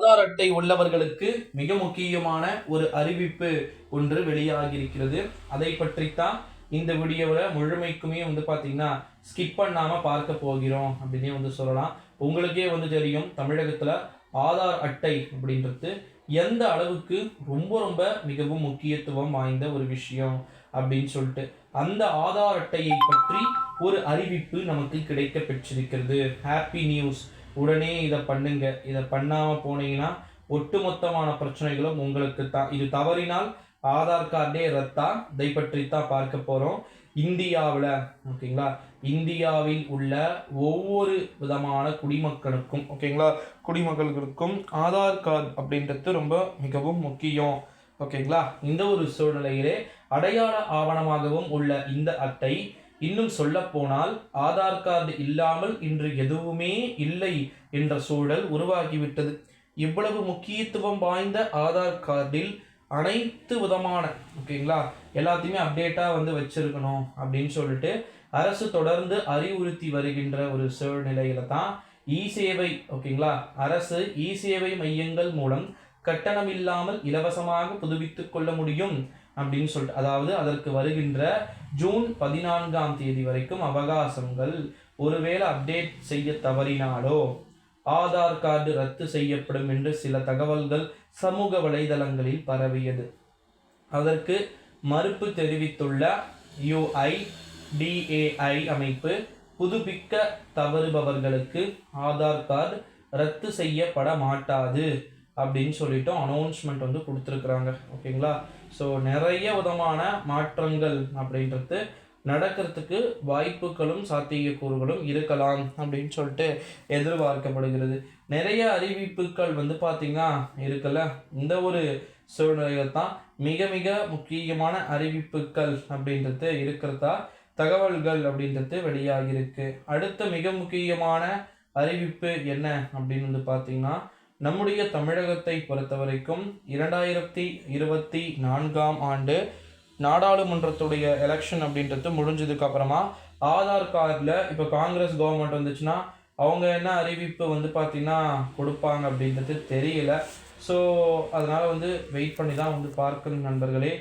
ஆதார் அட்டை உள்ளவர்களுக்கு மிக முக்கியமான ஒரு அறிவிப்பு ஒன்று வெளியாகியிருக்கிறது. அதை பற்றித்தான் இந்த வீடியோவில் முழுமைக்குமே பார்த்தீங்கன்னா ஸ்கிப் பண்ணாமல் பார்க்க போகிறோம் அப்படின்னே சொல்லலாம். உங்களுக்கே தெரியும், தமிழகத்தில் ஆதார் அட்டை அப்படின்றது எந்த அளவுக்கு ரொம்ப ரொம்ப மிகவும் முக்கியத்துவம் வாய்ந்த ஒரு விஷயம் அப்படின்னு சொல்லிட்டு அந்த ஆதார் அட்டையை பற்றி ஒரு அறிவிப்பு நமக்கு கிடைக்க பெற்றிருக்கிறது. Happy news. உடனே இதை பண்ணுங்க. இதை பண்ணாமல் போனீங்கன்னா ஒட்டுமொத்தமான பிரச்சனைகளும் உங்களுக்கு இது தவறினால் ஆதார் கார்டே ரத்தா. இதை பற்றி தான் பார்க்க போகிறோம். இந்தியாவில் ஓகேங்களா, இந்தியாவில் உள்ள ஒவ்வொரு விதமான குடிமக்களுக்கும் ஓகேங்களா, குடிமக்களுக்கும் ஆதார் கார்டு அப்படின்றது ரொம்ப மிகவும் முக்கியம். ஓகேங்களா, இந்த ஒரு சூழ்நிலையிலே அடையாள ஆவணமாகவும் உள்ள இந்த அட்டை, இன்னும் சொல்ல போனால் ஆதார் கார்டு இல்லாமல் இன்று எதுவுமே இல்லை என்ற சூழல் உருவாகிவிட்டது. இவ்வளவு முக்கியத்துவம் வாய்ந்த ஆதார் கார்டில் அனைத்து விதமான ஓகேங்களா எல்லாத்தையுமே அப்டேட்டாக வச்சிருக்கணும் அப்படின்னு சொல்லிட்டு அரசு தொடர்ந்து அறிவுறுத்தி வருகின்ற ஒரு சூழ்நிலையில தான் இ சேவை ஓகேங்களா, அரசு இ சேவை மையங்கள் மூலம் கட்டணம் இல்லாமல் இலவசமாக புதுப்பித்துக் கொள்ள முடியும் அப்படின்னு சொல்லிட்டு, அதாவது அதற்கு வருகின்ற ஜூன் 14 வரைக்கும் அவகாசங்கள். ஒருவேளை அப்டேட் செய்ய தவறினாலோ ஆதார் கார்டு ரத்து செய்யப்படும் என்று சில தகவல்கள் சமூக வலைதளங்களில் பரவியது. அதற்கு மறுப்பு தெரிவித்துள்ள UIDAI அமைப்பு, புதுப்பிக்க தவறுபவர்களுக்கு ஆதார் கார்டு ரத்து செய்யப்பட மாட்டாது அப்படின்னு சொல்லிட்டு அனௌன்ஸ்மெண்ட் கொடுத்துருக்குறாங்க. ஓகேங்களா, ஸோ நிறைய விதமான மாற்றங்கள் அப்படின்றது நடக்கிறதுக்கு வாய்ப்புகளும் சாத்தியக்கூறுகளும் இருக்கலாம் அப்படின்னு சொல்லிட்டு எதிர்பார்க்கப்படுகிறது. நிறைய அறிவிப்புகள் பார்த்திங்கன்னா இருக்குல்ல, இந்த ஒரு சூழ்நிலையில் தான் மிக மிக முக்கியமான அறிவிப்புகள் அப்படின்றது இருக்கிறதா தகவல்கள் அப்படின்றது வெளியாகிருக்கு. அடுத்த மிக முக்கியமான அறிவிப்பு என்ன அப்படின்னு பார்த்தீங்கன்னா, நம்முடைய தமிழகத்தை பொறுத்த வரைக்கும் 2024ஆம் ஆண்டு நாடாளுமன்றத்துடைய எலெக்ஷன் அப்படின்றது முடிஞ்சதுக்கு அப்புறமா ஆதார் கார்டில் இப்போ காங்கிரஸ் கவர்மெண்ட் வந்துச்சுன்னா அவங்க என்ன அறிவிப்பு பார்த்தீங்கன்னா கொடுப்பாங்க அப்படின்றது தெரியல. ஸோ அதனால் வெயிட் பண்ணி தான் பார்க்கணும் நண்பர்களே,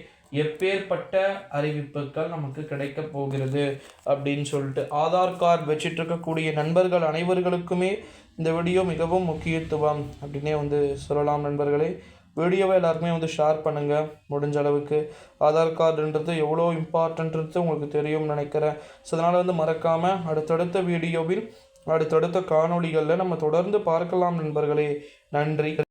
எப்பேற்பட்ட அறிவிப்புகள் நமக்கு கிடைக்க போகிறது அப்படின்னு சொல்லிட்டு. ஆதார் கார்டு வச்சிட்டு இருக்கக்கூடிய நண்பர்கள் அனைவர்களுக்குமே இந்த வீடியோ மிகவும் முக்கியத்துவம் அப்படின்னே சொல்லலாம் நண்பர்களே. வீடியோவை எல்லாருக்குமே ஷேர் பண்ணுங்கள் முடிஞ்ச அளவுக்கு. ஆதார் கார்டுன்றது எவ்வளோ இம்பார்ட்டன்றது உங்களுக்கு தெரியும்னு நினைக்கிறேன். ஸோ அதனால் மறக்காமல் அடுத்தடுத்த வீடியோவில் அடுத்தடுத்த காணொளிகளில் நம்ம தொடர்ந்து பார்க்கலாம் நண்பர்களே. நன்றி.